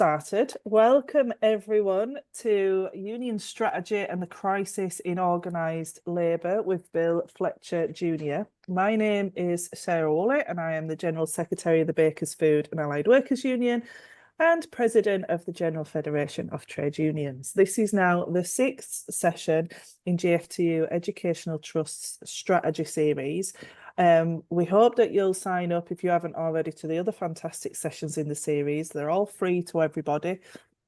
Started. Welcome everyone to Union Strategy and the Crisis in Organised Labour with Bill Fletcher Jr. My name is Sarah Woolley and I am the General Secretary of the Bakers Food and Allied Workers Union and President of the General Federation of Trade Unions. This is now the sixth session in GFTU Educational Trust's strategy series. We hope that you'll sign up if you haven't already to the other fantastic sessions in the series. They're all free to everybody.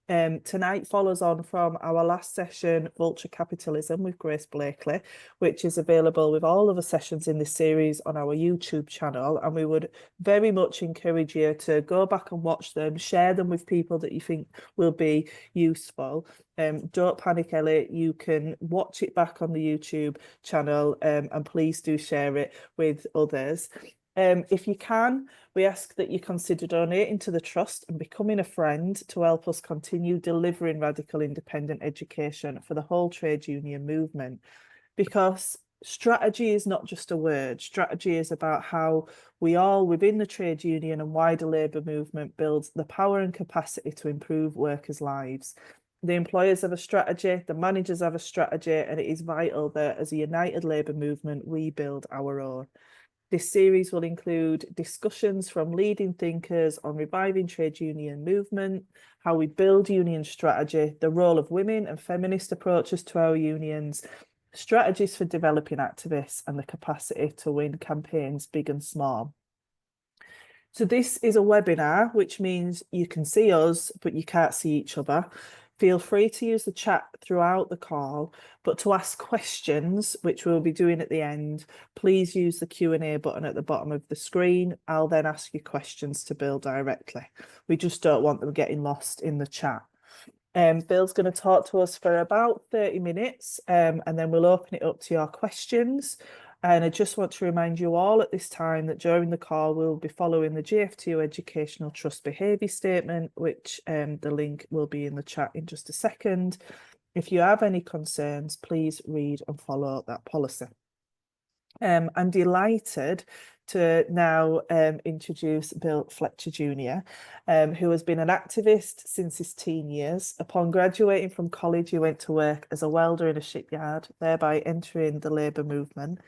Tonight follows on from our last session, Vulture Capitalism with Grace Blakely, which is available with all of the sessions in this series on our YouTube channel. And we would very much encourage you to go back and watch them, share them with people that you think will be useful. Don't panic, Ellie. You can watch it back on the YouTube channel and please do share it with others. If you can, we ask that you consider donating to the Trust and becoming a friend to help us continue delivering radical independent education for the whole trade union movement. Because strategy is not just a word. Strategy is about how we all within the trade union and wider labour movement builds the power and capacity to improve workers' lives. The employers have a strategy, the managers have a strategy, and it is vital that as a united labour movement, we build our own. This series will include discussions from leading thinkers on reviving trade union movement, how we build union strategy, the role of women and feminist approaches to our unions, strategies for developing activists, and the capacity to win campaigns big and small. So this is a webinar, which means you can see us, but you can't see each other. Feel free to use the chat throughout the call, but to ask questions, which we'll be doing at the end, please use the Q&A button at the bottom of the screen. I'll then ask you questions to Bill directly. We just don't want them getting lost in the chat. Bill's going to talk to us for about 30 minutes and then we'll open it up to your questions. And I just want to remind you all at this time that during the call, we'll be following the GFTU Educational Trust Behaviour Statement, which the link will be in the chat in just a second. If you have any concerns, please read and follow that policy. I'm delighted to now introduce Bill Fletcher Jr., who has been an activist since his teen years. Upon graduating from college, he went to work as a welder in a shipyard, thereby entering the labour movement.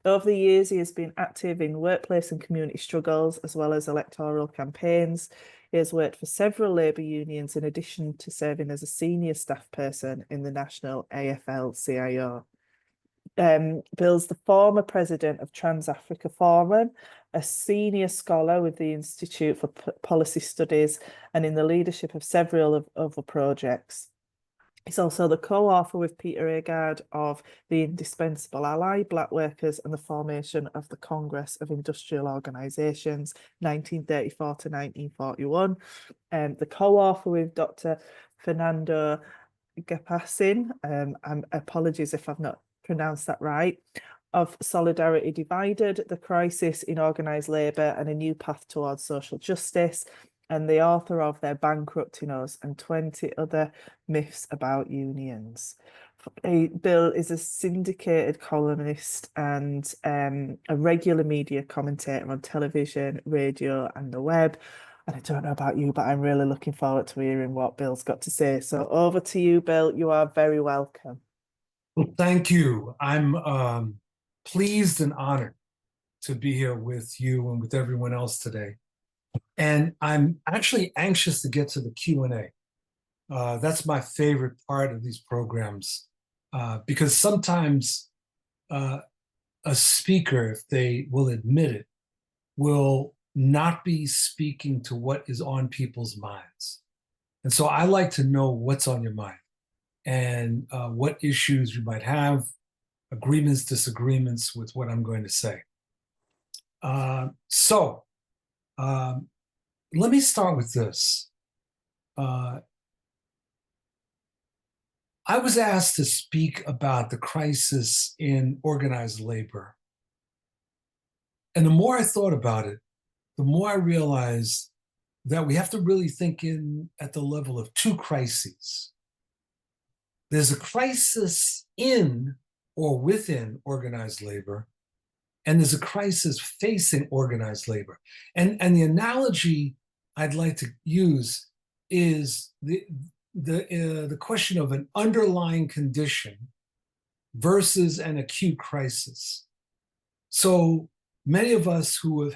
Over the years, he has been active in workplace and community struggles, as well as electoral campaigns. He has worked for several labour unions, in addition to serving as a senior staff person in the national AFL-CIO. Bill's the former president of Trans-Africa Forum, a senior scholar with the Institute for Policy Studies and in the leadership of several other projects. He's also the co-author with Peter Agard of The Indispensable Ally, Black Workers and the Formation of the Congress of Industrial Organisations, 1934 to 1941. The co-author with Dr. Fernando Gapassin, apologies if I've not pronounced that right, of Solidarity Divided, the Crisis in Organised Labour and a New Path Towards Social Justice, and the author of They're Bankrupting Us and 20 Other Myths About Unions. Bill is a syndicated columnist and a regular media commentator on television, radio and the web. And I don't know about you, but I'm really looking forward to hearing what Bill's got to say. So over to you, Bill. You are very welcome. Well, thank you. I'm pleased and honored to be here with you and with everyone else today. And I'm actually anxious to get to the Q&A. That's my favorite part of these programs because sometimes a speaker, if they will admit it, will not be speaking to what is on people's minds. And so I like to know what's on your mind and what issues you might have, agreements, disagreements with what I'm going to say. Let me start with this. I was asked to speak about the crisis in organized labor. And the more I thought about it, the more I realized that we have to really think at the level of two crises. There's a crisis in or within organized labor, and there's a crisis facing organized labor. And the analogy I'd like to use is the question of an underlying condition versus an acute crisis. So many of us who have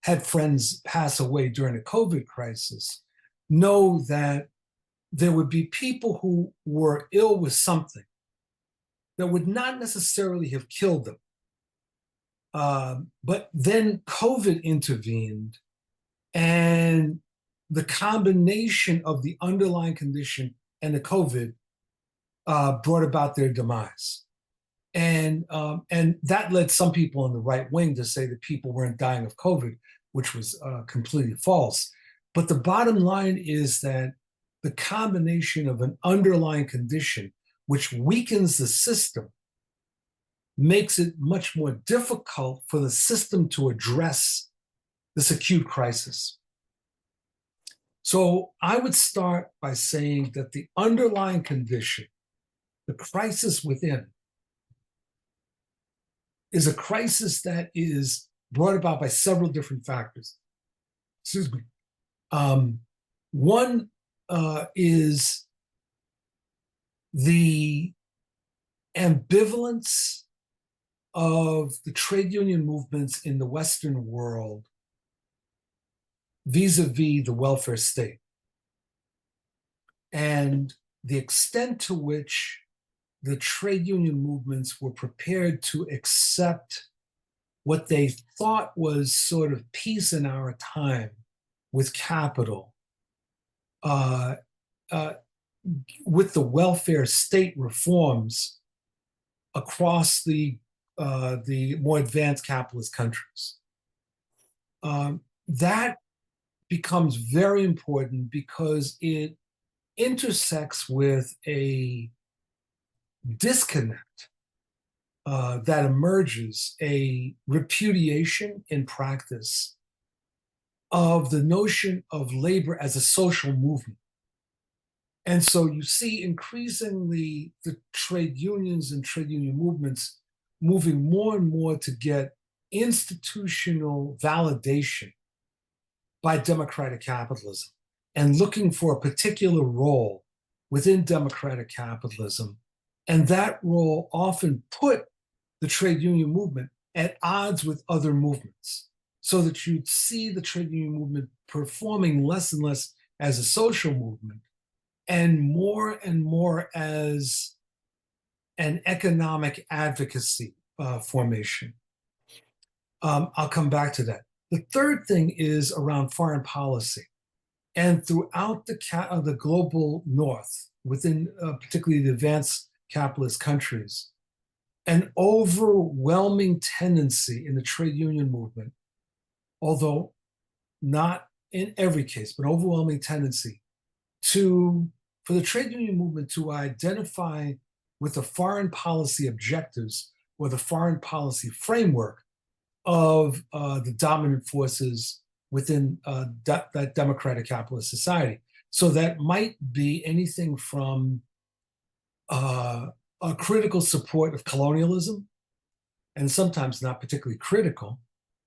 had friends pass away during the COVID crisis know that there would be people who were ill with something that would not necessarily have killed them. But then COVID intervened, and the combination of the underlying condition and the COVID brought about their demise. And that led some people on the right wing to say that people weren't dying of COVID, which was completely false. But the bottom line is that the combination of an underlying condition, which weakens the system, makes it much more difficult for the system to address this acute crisis. So I would start by saying that the underlying condition, the crisis within, is a crisis that is brought about by several different factors. Excuse me. One is the ambivalence of the trade union movements in the Western world vis-a-vis the welfare state, and the extent to which the trade union movements were prepared to accept what they thought was sort of peace in our time with capital, with the welfare state reforms across the more advanced capitalist countries. That becomes very important because it intersects with a disconnect that emerges, a repudiation in practice of the notion of labor as a social movement. And so you see increasingly the trade unions and trade union movements moving more and more to get institutional validation by democratic capitalism and looking for a particular role within democratic capitalism. And that role often put the trade union movement at odds with other movements, so that you'd see the trade union movement performing less and less as a social movement and more as an economic advocacy formation. I'll come back to that. The third thing is around foreign policy. And throughout the global north, within particularly the advanced capitalist countries, an overwhelming tendency in the trade union movement, although not in every case, but overwhelming tendency for the trade union movement to identify with the foreign policy objectives or the foreign policy framework of the dominant forces within that democratic capitalist society. So that might be anything from a critical support of colonialism, and sometimes not particularly critical,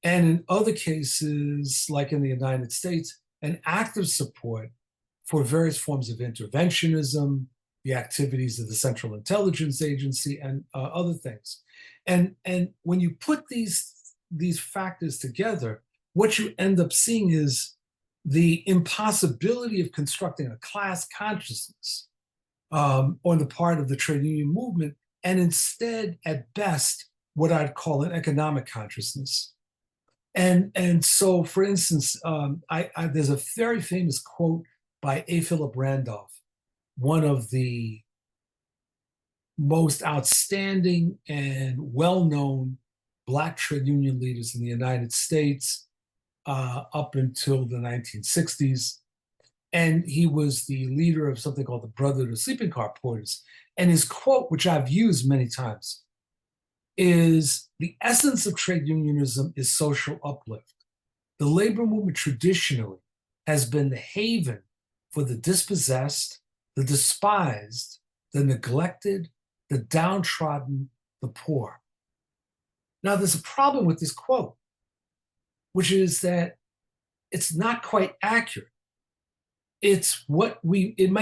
and in other cases, like in the United States, an active support for various forms of interventionism, the activities of the Central Intelligence Agency, and other things. And when you put these factors together, what you end up seeing is the impossibility of constructing a class consciousness on the part of the trade union movement, and instead, at best, what I'd call an economic consciousness. And so, for instance, there's a very famous quote by A. Philip Randolph, one of the most outstanding and well-known Black trade union leaders in the United States up until the 1960s. And he was the leader of something called the Brotherhood of Sleeping Car Porters. And his quote, which I've used many times, is the essence of trade unionism is social uplift. The labor movement traditionally has been the haven for the dispossessed, the despised, the neglected, the downtrodden, the poor. Now, there's a problem with this quote, which is that it's not quite accurate. it might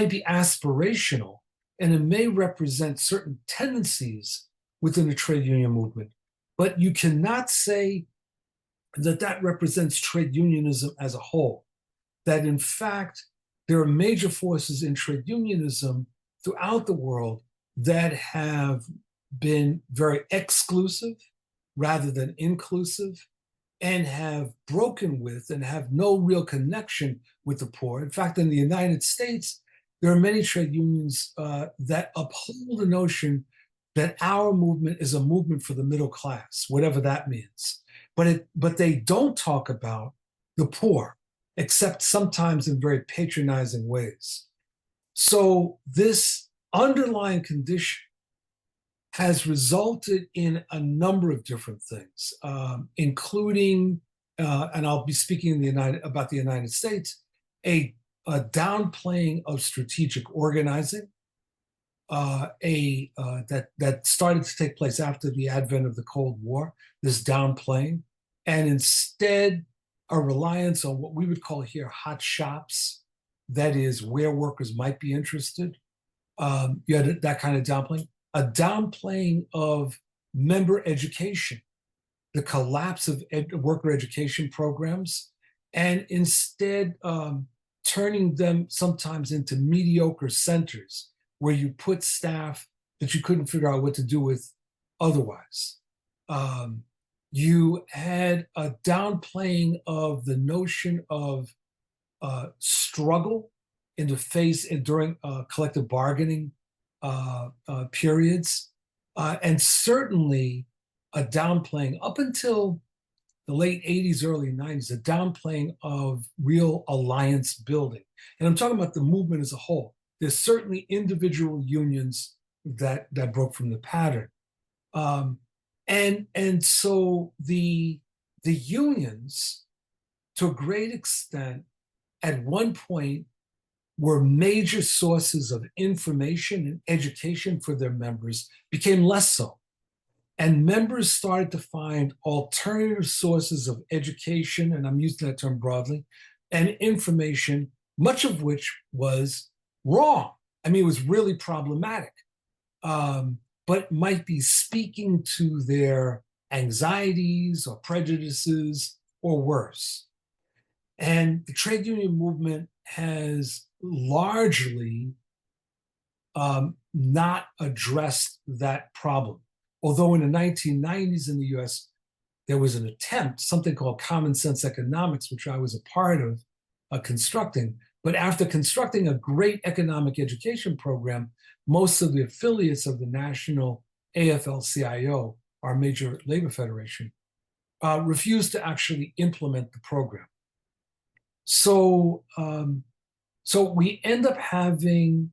be aspirational, and it may represent certain tendencies within the trade union movement, but you cannot say that that represents trade unionism as a whole. That in fact, there are major forces in trade unionism throughout the world that have been very exclusive rather than inclusive, and have broken with and have no real connection with the poor. In fact, in the United States, there are many trade unions that uphold the notion that our movement is a movement for the middle class, whatever that means. But they don't talk about the poor, except sometimes in very patronizing ways. So this underlying condition has resulted in a number of different things, including, and I'll be speaking about the United States, a downplaying of strategic organizing, that started to take place after the advent of the Cold War, this downplaying, and instead a reliance on what we would call here hot shops, that is where workers might be interested. You had that kind of downplaying. A downplaying of member education, the collapse of worker education programs, and instead turning them sometimes into mediocre centers where you put staff that you couldn't figure out what to do with otherwise. You had a downplaying of the notion of struggle in the face and during collective bargaining periods, and certainly a downplaying up until the late 80s, early 90s, a downplaying of real alliance building. And I'm talking about the movement as a whole. There's certainly individual unions that broke from the pattern. And so the unions, to a great extent, at one point, were major sources of information and education for their members, became less so. And members started to find alternative sources of education, and I'm using that term broadly, and information, much of which was wrong. I mean, it was really problematic, but might be speaking to their anxieties or prejudices or worse. And the trade union movement has largely not addressed that problem. Although in the 1990s in the US, there was an attempt, something called common sense economics, which I was a part of constructing. But after constructing a great economic education program, most of the affiliates of the national AFL-CIO, our major labor federation, refused to actually implement the program. So we end up having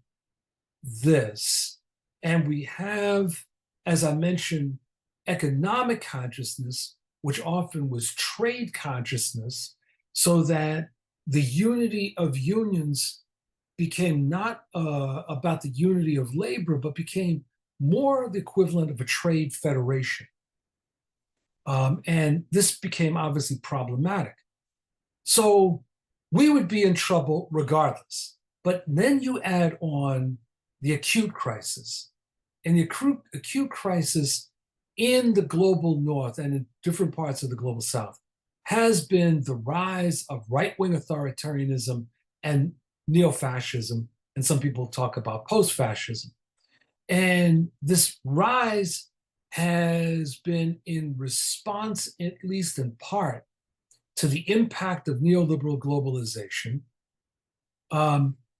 this, and we have, as I mentioned, economic consciousness, which often was trade consciousness, so that the unity of unions became not about the unity of labor, but became more the equivalent of a trade federation. And this became obviously problematic. So we would be in trouble regardless. But then you add on the acute crisis. And the acute crisis in the global north and in different parts of the global south has been the rise of right-wing authoritarianism and neo-fascism, and some people talk about post-fascism. And this rise has been in response, at least in part, to the impact of neoliberal globalization.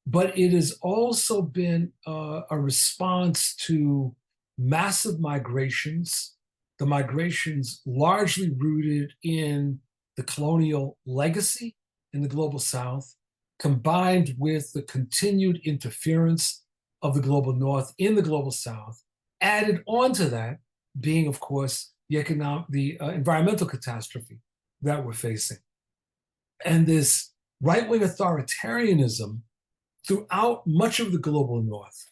But it has also been a response to massive migrations, the migrations largely rooted in the colonial legacy in the global south, combined with the continued interference of the global north in the global south, added onto that being, of course, the environmental catastrophe that we're facing. And this right-wing authoritarianism throughout much of the global north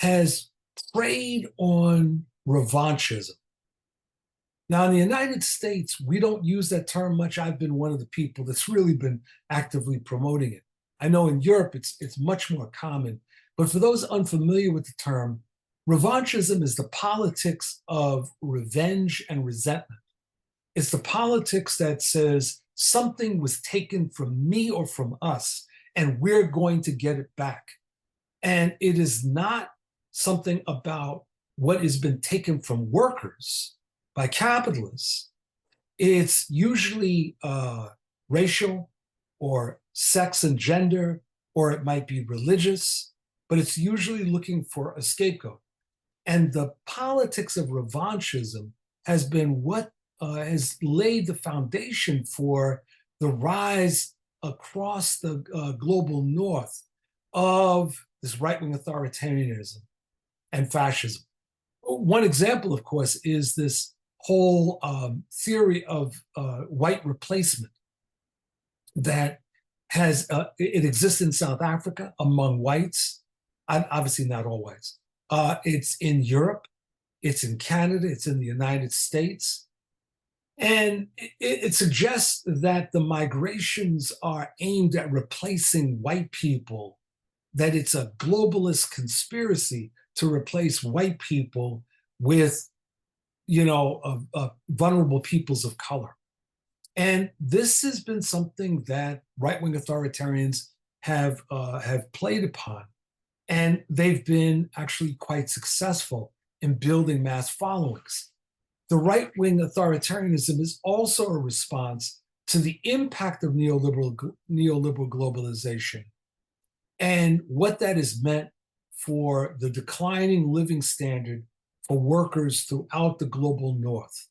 has preyed on revanchism. Now, in the United States, we don't use that term much. I've been one of the people that's really been actively promoting it. I know in Europe it's much more common. But for those unfamiliar with the term, revanchism is the politics of revenge and resentment. It's the politics that says something was taken from me or from us, and we're going to get it back. And it is not something about what has been taken from workers by capitalists. It's usually racial or sex and gender, or it might be religious, but it's usually looking for a scapegoat. And the politics of revanchism has been what has laid the foundation for the rise across the global north of this right-wing authoritarianism and fascism. One example, of course, is this whole theory of white replacement that has it exists in South Africa among whites, obviously not all whites. It's in Europe, it's in Canada, it's in the United States. And it suggests that the migrations are aimed at replacing white people, that it's a globalist conspiracy to replace white people with, vulnerable peoples of color. And this has been something that right-wing authoritarians have played upon, and they've been actually quite successful in building mass followings. The right-wing authoritarianism is also a response to the impact of neoliberal globalization and what that has meant for the declining living standard for workers throughout the global north,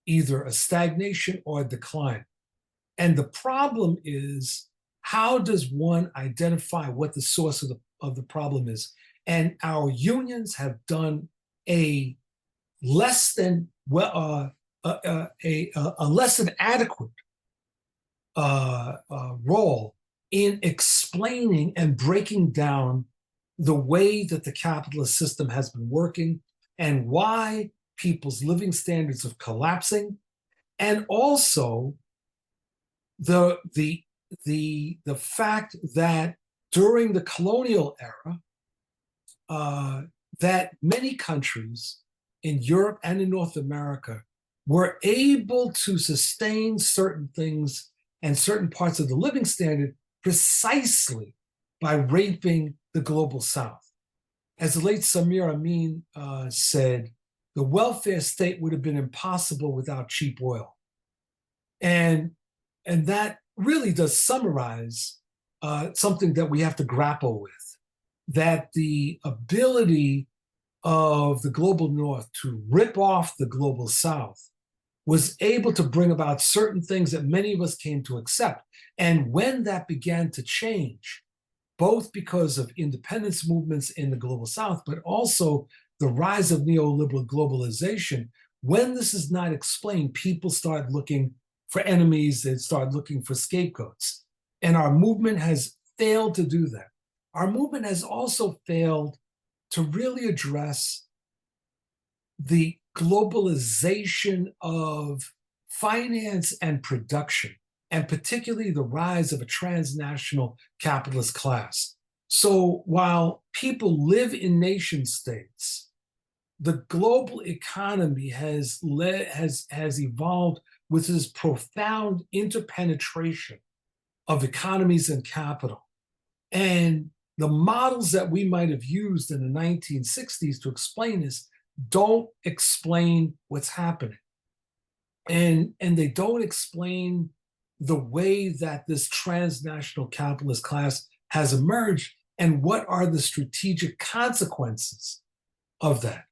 either a stagnation or a decline. And the problem is, how does one identify what the source of the problem is? And our unions have done a less than a less than adequate role in explaining and breaking down the way that the capitalist system has been working and why people's living standards are collapsing, and also the fact that during the colonial era, that many countries in Europe and in North America were able to sustain certain things and certain parts of the living standard precisely by raping the global South. As the late Samir Amin said, the welfare state would have been impossible without cheap oil. And that really does summarize something that we have to grapple with, that the ability of the global north to rip off the global south was able to bring about certain things that many of us came to accept. And when that began to change, both because of independence movements in the global south, but also the rise of neoliberal globalization, when this is not explained, people start looking for enemies, they start looking for scapegoats. And our movement has failed to do that. Our movement has also failed to really address the globalization of finance and production, and particularly the rise of a transnational capitalist class. So while people live in nation states, the global economy has evolved with this profound interpenetration of economies and capital. And the models that we might have used in the 1960s to explain this don't explain what's happening. And they don't explain the way that this transnational capitalist class has emerged and what are the strategic consequences of that.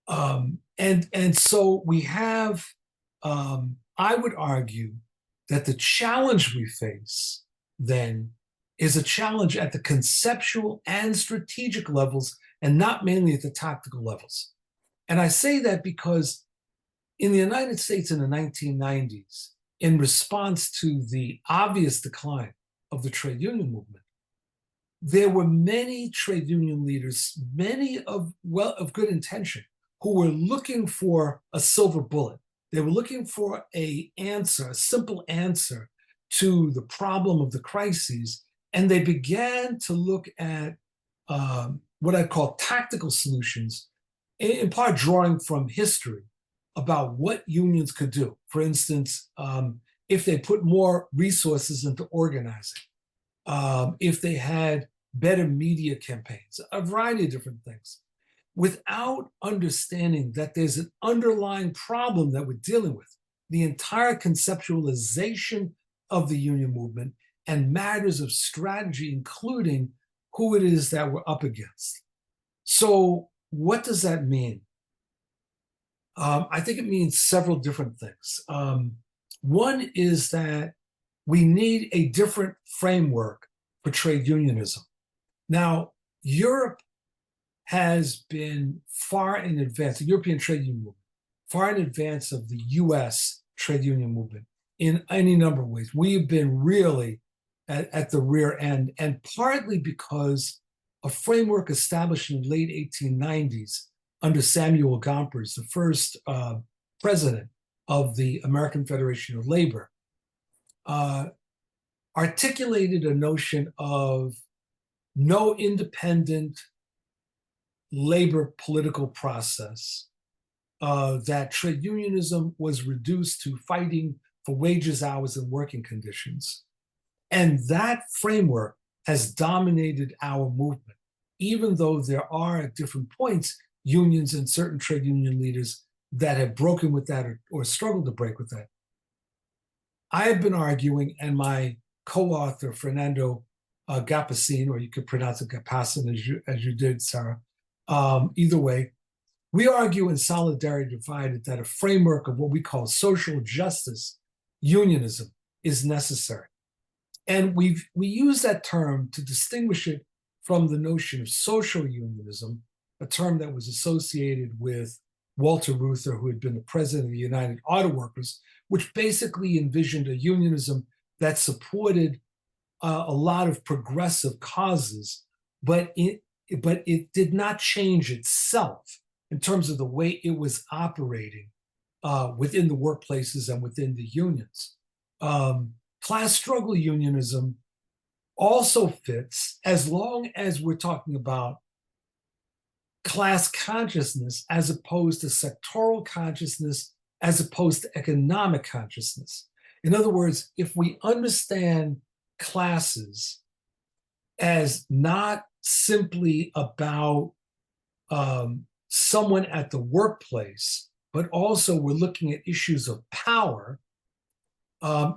And so we have, I would argue that the challenge we face then is a challenge at the conceptual and strategic levels and not mainly at the tactical levels. And I say that because in the United States in the 1990s, in response to the obvious decline of the trade union movement, there were many trade union leaders, many of good intention, who were looking for a silver bullet. They were looking for a simple answer to the problem of the crises, And they began to look at what I call tactical solutions, in part drawing from history about what unions could do. For instance, if they put more resources into organizing, if they had better media campaigns, a variety of different things, without understanding that there's an underlying problem that we're dealing with. The entire conceptualization of the union movement and matters of strategy, including who it is that we're up against. So, what does that mean? I think it means several different things. One is that we need a different framework for trade unionism. Now, Europe has been far in advance, the European trade union movement, far in advance of the US trade union movement in any number of ways. We've been really at the rear end, and partly because a framework established in the late 1890s under Samuel Gompers, the first president of the American Federation of Labor, articulated a notion of no independent labor political process, that trade unionism was reduced to fighting for wages, hours, and working conditions. And that framework has dominated our movement, even though there are at different points unions and certain trade union leaders that have broken with that or struggled to break with that. I have been arguing, and my co-author, Fernando Gapacin, or you could pronounce it Gapacin as you did, Sarah, either way, we argue in Solidarity Divided that a framework of what we call social justice unionism is necessary. And we use that term to distinguish it from the notion of social unionism, a term that was associated with Walter Reuther, who had been the president of the United Auto Workers, which basically envisioned a unionism that supported a lot of progressive causes, but it did not change itself in terms of the way it was operating within the workplaces and within the unions. Class struggle unionism also fits as long as we're talking about class consciousness as opposed to sectoral consciousness, as opposed to economic consciousness. In other words, if we understand classes as not simply about someone at the workplace, but also we're looking at issues of power,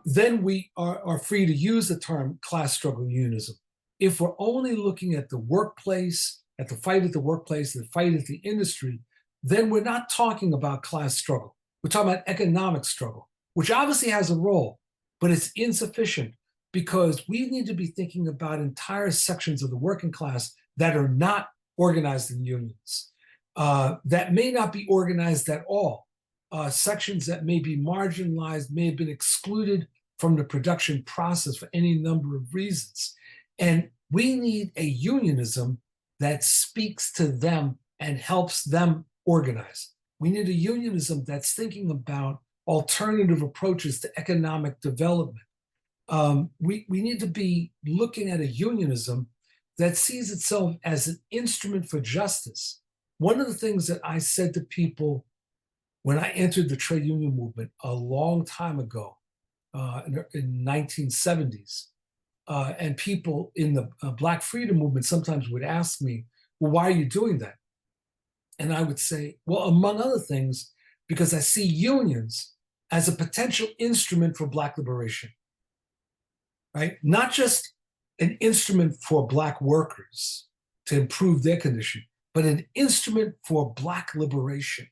then we are free to use the term class struggle unionism. If we're only looking at the workplace, at the fight at the workplace, the fight at the industry, then we're not talking about class struggle. We're talking about economic struggle, which obviously has a role, but it's insufficient because we need to be thinking about entire sections of the working class that are not organized in unions, that may not be organized at all, sections that may be marginalized, may have been excluded from the production process for any number of reasons. And we need a unionism that speaks to them and helps them organize. We need a unionism that's thinking about alternative approaches to economic development. We need to be looking at a unionism that sees itself as an instrument for justice. One of the things that I said to people when I entered the trade union movement a long time ago, in 1970s, and people in the Black freedom movement sometimes would ask me, well, why are you doing that? And I would say, well, among other things, because I see unions as a potential instrument for Black liberation, right? Not just an instrument for Black workers to improve their condition, but an instrument for Black liberation.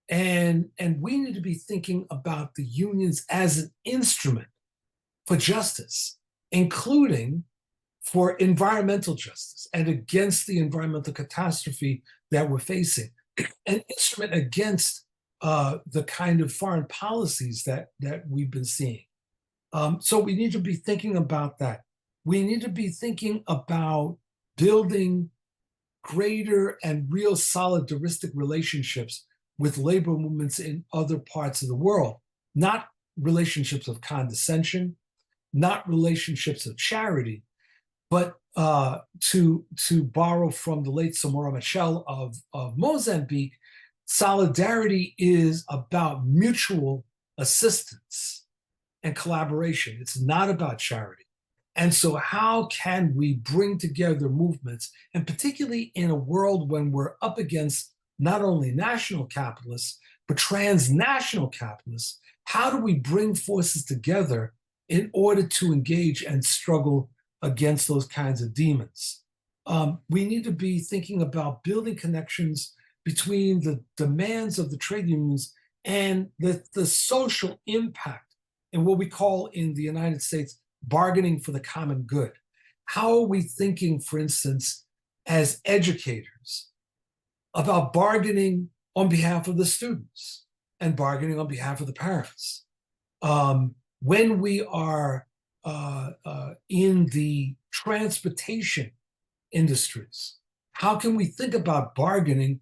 And we need to be thinking about the unions as an instrument for justice, including for environmental justice and against the environmental catastrophe that we're facing, an instrument against the kind of foreign policies that we've been seeing. So we need to be thinking about that. We need to be thinking about building greater and real solidaristic relationships with labor movements in other parts of the world, not relationships of condescension, not relationships of charity, But to borrow from the late Samora Machel of Mozambique, solidarity is about mutual assistance and collaboration. It's not about charity. And so, how can we bring together movements, and particularly in a world when we're up against not only national capitalists, but transnational capitalists? How do we bring forces together in order to engage and struggle against those kinds of demons? We need to be thinking about building connections between the demands of the trade unions and the social impact and what we call in the United States bargaining for the common good. How are we thinking, for instance, as educators, about bargaining on behalf of the students and bargaining on behalf of the parents? When we are in the transportation industries, how can we think about bargaining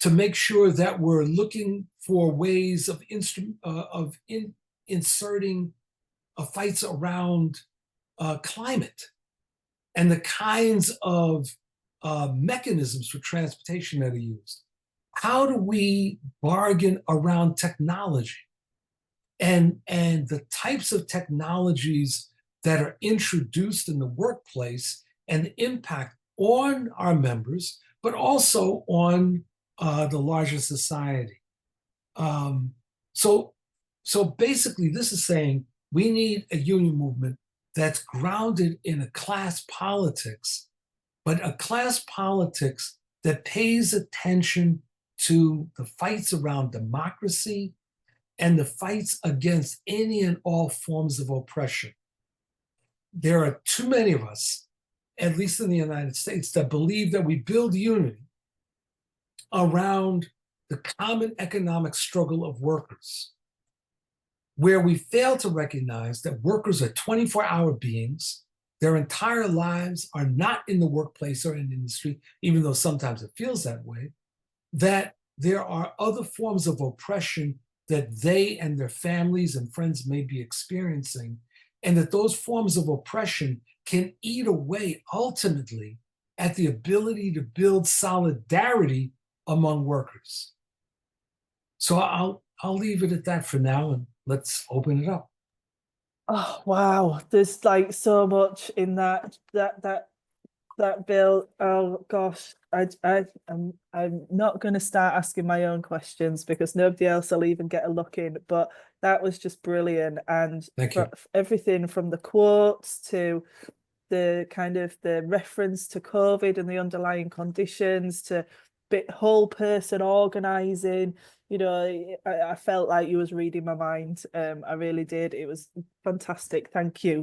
to make sure that we're looking for ways of inserting fights around climate and the kinds of mechanisms for transportation that are used? How do we bargain around technology and the types of technologies that are introduced in the workplace and the impact on our members, but also on the larger society? Um, so, so basically, this is saying we need a union movement that's grounded in a class politics, but a class politics that pays attention to the fights around democracy and the fights against any and all forms of oppression. There are too many of us, at least in the United States, that believe that we build unity around the common economic struggle of workers, where we fail to recognize that workers are 24-hour beings. Their entire lives are not in the workplace or in the industry, even though sometimes it feels that way, that there are other forms of oppression that they and their families and friends may be experiencing, and that those forms of oppression can eat away ultimately at the ability to build solidarity among workers. So I'll leave it at that for now, and let's open it up. Oh wow, there's like so much in that Bill. Oh gosh, I'm not going to start asking my own questions because nobody else will even get a look in. But that was just brilliant, and Thank you. everything from the quotes to the kind of the reference to COVID and the underlying conditions to whole person organizing. You know, I felt like you was reading my mind. I really did. It was fantastic. Thank you.